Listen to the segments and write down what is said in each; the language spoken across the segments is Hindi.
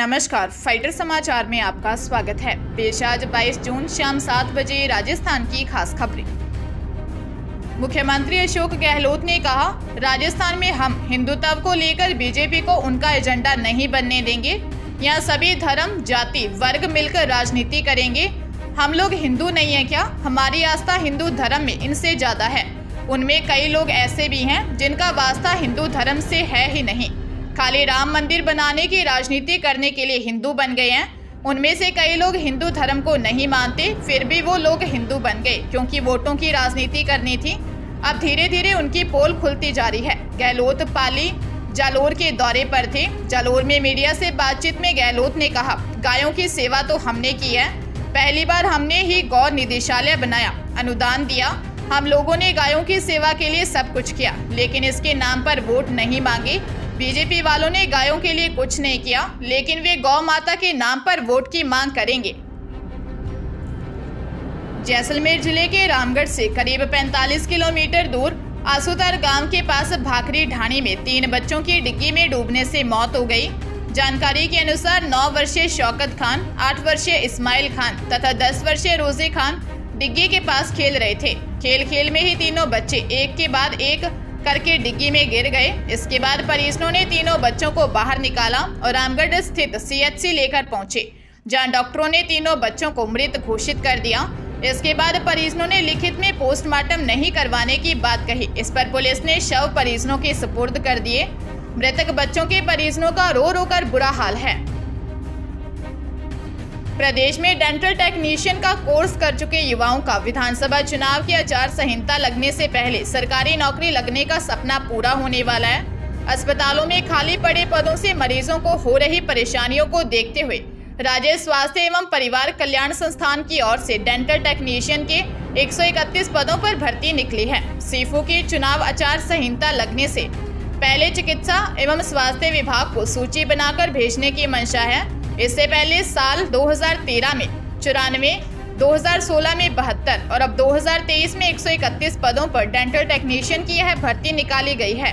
नमस्कार, फाइटर समाचार में आपका स्वागत है। पेश आज 22 जून शाम 7 बजे राजस्थान की खास खबरें। मुख्यमंत्री अशोक गहलोत ने कहा, राजस्थान में हम हिंदुत्व को लेकर बीजेपी को उनका एजेंडा नहीं बनने देंगे। यहाँ सभी धर्म, जाति, वर्ग मिलकर राजनीति करेंगे। हम लोग हिंदू नहीं है क्या? हमारी आस्था हिंदू धर्म में इनसे ज्यादा है। उनमें कई लोग ऐसे भी हैं जिनका वास्ता हिंदू धर्म से है ही नहीं, खाली राम मंदिर बनाने की राजनीति करने के लिए हिंदू बन गए हैं। उनमें से कई लोग हिंदू धर्म को नहीं मानते, फिर भी वो लोग हिंदू बन गए क्योंकि वोटों की राजनीति करनी थी। अब धीरे धीरे उनकी पोल खुलती जा रही है। गहलोत पाली जालोर के दौरे पर थे। जालोर में मीडिया से बातचीत में गहलोत ने कहा, गायों की सेवा तो हमने की है। पहली बार हमने ही गौ निदेशालय बनाया, अनुदान दिया। हम लोगों ने गायों की सेवा के लिए सब कुछ किया, लेकिन इसके नाम पर वोट नहीं मांगे। बीजेपी वालों ने गायों के लिए कुछ नहीं किया, लेकिन वे गौ माता के नाम पर वोट की मांग करेंगे। जैसलमेर जिले के रामगढ़ से करीब 45 किलोमीटर दूर आसुतर गांव के पास भाखरी ढाणी में 3 बच्चों की डिग्गी में डूबने से मौत हो गई। जानकारी के अनुसार 9 वर्षीय शौकत खान, 8 वर्षीय इस्माइल खान तथा 10 वर्षीय रोजे खान डिग्गी के पास खेल रहे थे। खेल में ही तीनों बच्चे एक के बाद एक करके डिग्गी में गिर गए। इसके बाद परिजनों ने तीनों बच्चों को बाहर निकाला और रामगढ़ स्थित CHC लेकर पहुंचे, जहां डॉक्टरों ने तीनों बच्चों को मृत घोषित कर दिया। इसके बाद परिजनों ने लिखित में पोस्टमार्टम नहीं करवाने की बात कही। इस पर पुलिस ने शव परिजनों के सुपुर्द कर दिए। मृतक बच्चों के परिजनों का रो रो कर बुरा हाल है। प्रदेश में डेंटल टेक्नीशियन का कोर्स कर चुके युवाओं का विधानसभा चुनाव की आचार संहिता लगने से पहले सरकारी नौकरी लगने का सपना पूरा होने वाला है। अस्पतालों में खाली पड़े पदों से मरीजों को हो रही परेशानियों को देखते हुए राज्य स्वास्थ्य एवं परिवार कल्याण संस्थान की ओर से डेंटल टेक्नीशियन के 131 पदों पर भर्ती निकली है। सीफू की चुनाव आचार संहिता लगने से पहले चिकित्सा एवं स्वास्थ्य विभाग को सूची बनाकर भेजने की मंशा है। इससे पहले साल 2013 में 94, 2016 में 72 और अब 2023 में 131 पदों पर डेंटल टेक्नीशियन की यह भर्ती निकाली गई है।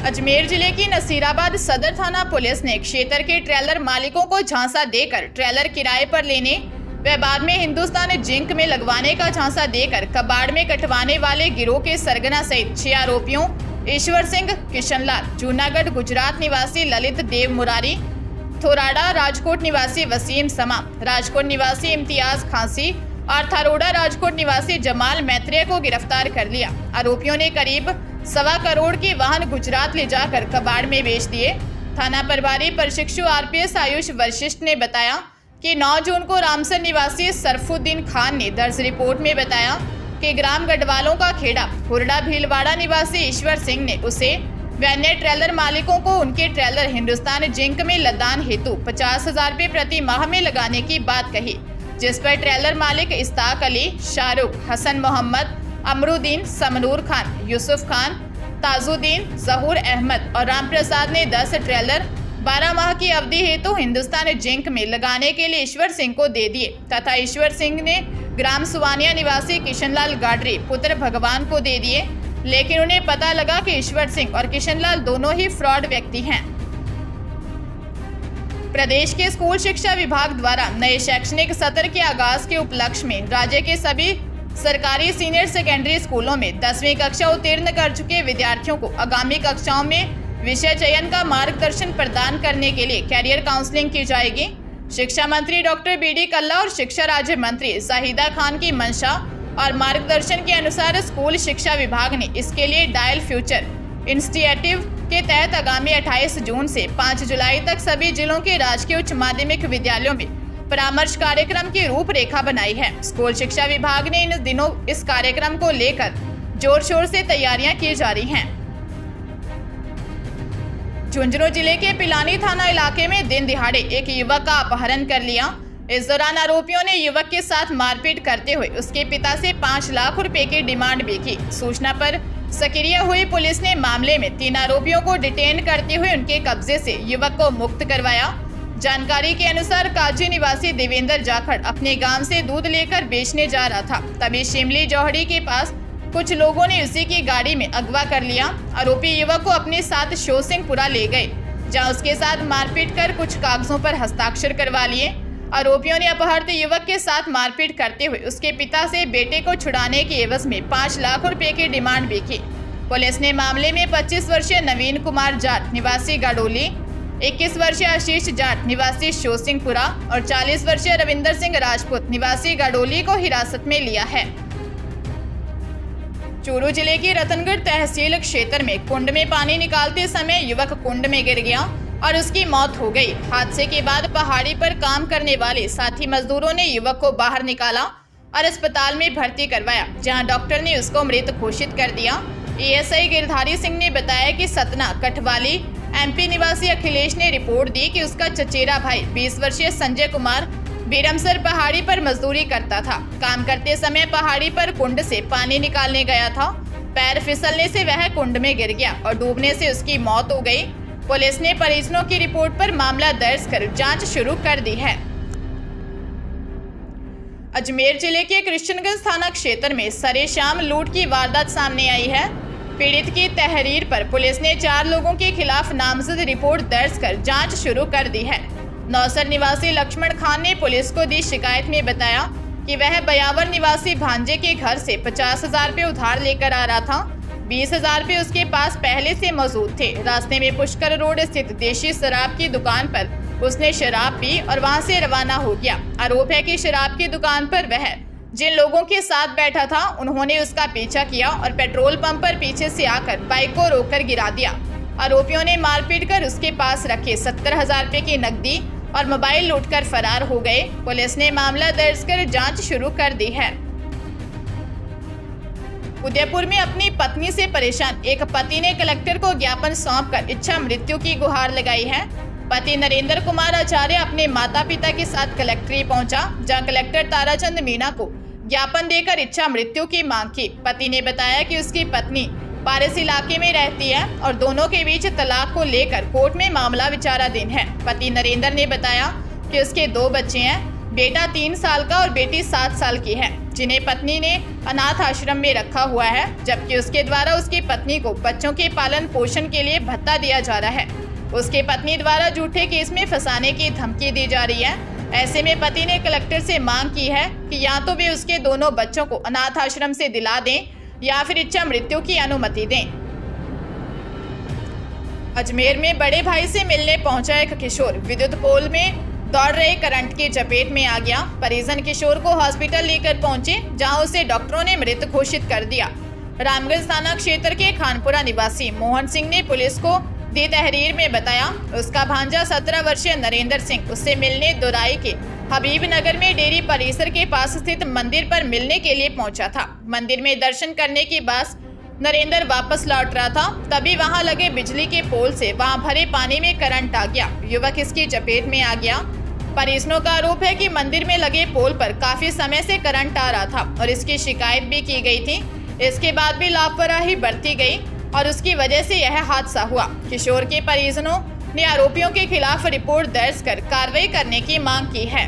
अजमेर जिले की नसीराबाद सदर थाना पुलिस ने क्षेत्र के ट्रेलर मालिकों को झांसा देकर ट्रेलर किराए पर लेने व बाद में हिंदुस्तान जिंक में लगवाने का झांसा देकर कबाड़ में कटवाने वाले गिरोह के सरगना सहित 6 आरोपियों ईश्वर सिंह किशनलाल, जूनागढ़ गुजरात निवासी ललित देव मुरारी, थोराड़ा राजकोट निवासी वसीम समा, राजकोट निवासी इम्तियाज खांसी और थारोड़ा राजकोट निवासी जमाल मैत्रेय को गिरफ्तार कर लिया। आरोपियों ने करीब 1.25 करोड़ के वाहन गुजरात ले जाकर कबाड़ में बेच दिए। थाना प्रभारी प्रशिक्षु RPS आयुष वशिष्ठ ने बताया कि 9 जून को रामसर निवासी सरफुद्दीन खान ने दर्ज रिपोर्ट में बताया कि ग्राम गढ़वालों का खेड़ा हुरडा भीलवाड़ा निवासी ईश्वर सिंह ने उसे व अन्य ट्रेलर मालिकों को उनके ट्रेलर हिंदुस्तान जिंक में लदान हेतु 50,000 रुपये प्रति माह में लगाने की बात कही, जिस पर ट्रेलर मालिक इस्ताक अली, शाहरुख, हसन मोहम्मद, अमरुद्दीन, समनूर खान, यूसुफ खान, ताजुद्दीन, जहूर अहमद और राम प्रसाद ने 10 ट्रेलर 12 माह की अवधि हेतु हिंदुस्तान जिंक में लगाने के लिए ईश्वर सिंह को दे दिए तथा ईश्वर सिंह ने ग्राम सुवानिया निवासी किशनलाल गाडरी पुत्र भगवान को दे दिए, लेकिन उन्हें पता लगा कि ईश्वर सिंह और किशनलाल दोनों ही फ्रॉड व्यक्ति हैं। प्रदेश के स्कूल शिक्षा विभाग द्वारा नए शैक्षणिक सत्र के आगाज के उपलक्ष्य में राज्य के सभी सरकारी सीनियर सेकेंडरी स्कूलों में 10वीं कक्षा उत्तीर्ण कर चुके विद्यार्थियों को आगामी कक्षाओं में विषय चयन का मार्गदर्शन प्रदान करने के लिए कैरियर काउंसलिंग की जाएगी। शिक्षा मंत्री डॉक्टर BD कल्ला और शिक्षा राज्य मंत्री जाहिदा खान की मंशा और मार्गदर्शन के अनुसार स्कूल शिक्षा विभाग ने इसके लिए डायल फ्यूचर इनिशिएटिव के तहत आगामी 28 जून से 5 जुलाई तक सभी जिलों के राजकीय उच्च माध्यमिक विद्यालयों में परामर्श कार्यक्रम की रूपरेखा बनाई है। स्कूल शिक्षा विभाग ने इन दिनों इस कार्यक्रम को लेकर जोर शोर से तैयारियां की जा रही हैं। झुंझुनू जिले के पिलानी थाना इलाके में दिन दिहाड़े एक युवक का अपहरण कर लिया। इस दौरान आरोपियों ने युवक के साथ मारपीट करते हुए उसके पिता से 5 लाख रुपए की डिमांड भी की। सूचना पर सक्रिय हुई पुलिस ने मामले में 3 आरोपियों को डिटेन करते हुए उनके कब्जे से युवक को मुक्त करवाया। जानकारी के अनुसार काजी निवासी देवेंद्र जाखड़ अपने गांव से दूध लेकर बेचने जा रहा था, तभी शिमली जौहड़ी के पास कुछ लोगों ने उसी की गाड़ी में अगवा कर लिया। आरोपी युवक को अपने साथ शोसिंगपुरा ले गए, जहां उसके साथ मारपीट कर कुछ कागजों पर हस्ताक्षर करवा लिए। आरोपियों ने अपहृत युवक के साथ मारपीट करते हुए उसके पिता से बेटे को छुड़ाने की एवज में 5 लाख रुपए की डिमांड भी की। पुलिस ने मामले में 25 वर्षीय नवीन कुमार जाट निवासी गाडोली, 21 वर्षीय आशीष जाट निवासी शोसिंगपुरा और 40 वर्षीय रविंदर सिंह राजपूत निवासी गाडोली को हिरासत में लिया है। चूरू जिले की रतनगढ़ तहसील क्षेत्र में कुंड में पानी निकालते समय युवक कुंड में गिर गया और उसकी मौत हो गई। हादसे के बाद पहाड़ी पर काम करने वाले साथी मजदूरों ने युवक को बाहर निकाला और अस्पताल में भर्ती करवाया, जहां डॉक्टर ने उसको मृत घोषित कर दिया। एएसआई गिरधारी सिंह ने बताया कि सतना कठवाली एमपी निवासी अखिलेश ने रिपोर्ट दी कि उसका चचेरा भाई 20 वर्षीय संजय कुमार बीरमसर पहाड़ी पर मजदूरी करता था। काम करते समय पहाड़ी पर कुंड से पानी निकालने गया था। पैर फिसलने से वह कुंड में गिर गया और डूबने से उसकी मौत हो गई। पुलिस ने परिजनों की रिपोर्ट पर मामला दर्ज कर जांच शुरू कर दी है। अजमेर जिले के कृष्णगंज थाना क्षेत्र में सरेशाम लूट की वारदात सामने आई है। पीड़ित की तहरीर पर पुलिस ने 4 लोगों के खिलाफ नामजद रिपोर्ट दर्ज कर जांच शुरू कर दी है। नौसर निवासी लक्ष्मण खान ने पुलिस को दी शिकायत में बताया कि वह बयावर निवासी भांजे के घर से 50,000 रुपये उधार लेकर आ रहा था। 20,000 रुपये उसके पास पहले से मौजूद थे। रास्ते में पुष्कर रोड स्थित देशी शराब की दुकान पर उसने शराब पी और वहां से रवाना हो गया। आरोप है कि शराब की दुकान पर वह जिन लोगों के साथ बैठा था उन्होंने उसका पीछा किया और पेट्रोल पंप पर पीछे से आकर बाइक को रोककर गिरा दिया। आरोपियों ने मारपीट कर उसके पास रखे 70,000 रुपये की नकदी और मोबाइल लूटकर फरार हो गए। पुलिस ने मामला दर्ज कर जांच शुरू कर दी है। उदयपुर में अपनी पत्नी से परेशान एक पति ने कलेक्टर को ज्ञापन सौंपकर इच्छा मृत्यु की गुहार लगाई है। पति नरेंद्र कुमार आचार्य अपने माता पिता के साथ कलेक्ट्री पहुंचा, जहां कलेक्टर ताराचंद मीणा को ज्ञापन देकर इच्छा मृत्यु की मांग की। पति ने बताया कि उसकी पत्नी पारस इलाके में रहती है और दोनों के बीच तलाक को लेकर कोर्ट में मामला विचाराधीन है। पति नरेंद्र ने बताया कि उसके 2 बच्चे हैं, बेटा 3 साल का और बेटी 7 साल की है, जिन्हें पत्नी ने अनाथ आश्रम में रखा हुआ है, जबकि उसके द्वारा उसकी पत्नी को बच्चों के पालन पोषण के लिए भत्ता दिया जा रहा है। उसकी पत्नी द्वारा झूठे केस में फंसाने की धमकी दी जा रही है। ऐसे में पति ने कलेक्टर से मांग की है कि या तो वे उसके दोनों बच्चों को अनाथ आश्रम से दिला दें या फिर इच्छा मृत्यु की अनुमति दें। अजमेर में बड़े भाई से मिलने पहुंचा एक किशोर विद्युत पोल में दौड़ रहे करंट की चपेट में आ गया। परिजन किशोर को हॉस्पिटल लेकर पहुंचे, जहां उसे डॉक्टरों ने मृत घोषित कर दिया। रामगंज थाना क्षेत्र के खानपुरा निवासी मोहन सिंह ने पुलिस को दी तहरीर में बताया उसका भांजा 17 वर्षीय नरेंद्र सिंह उससे मिलने दोराई के हबीब नगर में डेयरी परिसर के पास स्थित मंदिर पर मिलने के लिए पहुंचा था। मंदिर में दर्शन करने के बाद नरेंद्र वापस लौट रहा था, तभी वहां लगे बिजली के पोल से वहां भरे पानी में करंट आ गया। युवक इसकी चपेट में आ गया। परिजनों का आरोप है कि मंदिर में लगे पोल पर काफी समय से करंट आ रहा था और इसकी शिकायत भी की गई थी। इसके बाद भी लापरवाही बरती गई और उसकी वजह से यह हादसा हुआ। किशोर के परिजनों ने आरोपियों के खिलाफ रिपोर्ट दर्ज कर कार्रवाई करने की मांग की है।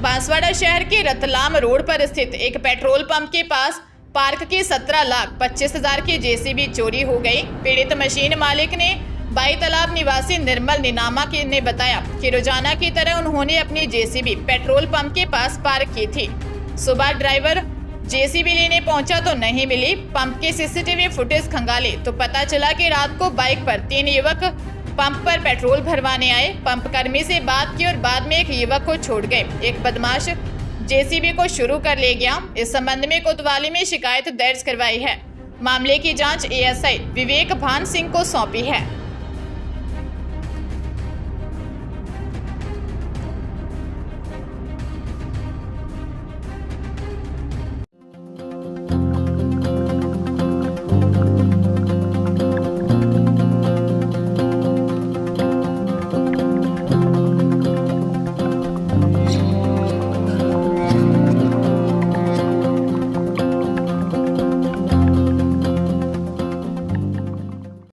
बांसवाड़ा शहर के रतलाम रोड पर स्थित एक पेट्रोल पंप के पास पार्क की 17,25,000 की जेसीबी चोरी हो गई। पीड़ित मशीन मालिक ने बाई तालाब निवासी निर्मल नीनामा ने बताया कि रोजाना की तरह उन्होंने अपनी जेसीबी पेट्रोल पंप के पास पार्क की थी। सुबह ड्राइवर जेसीबी लेने पहुंचा तो नहीं मिली। पंप के सीसीटीवी फुटेज खंगाले तो पता चला कि रात को बाइक पर 3 युवक पंप पर पेट्रोल भरवाने आए। पंप कर्मी से बात की और बाद में एक युवक को छोड़ गए। एक बदमाश जेसीबी को शुरू कर ले गया। इस संबंध में कोतवाली में शिकायत दर्ज करवाई है। मामले की जांच एएसआई विवेक भान सिंह को सौंपी है।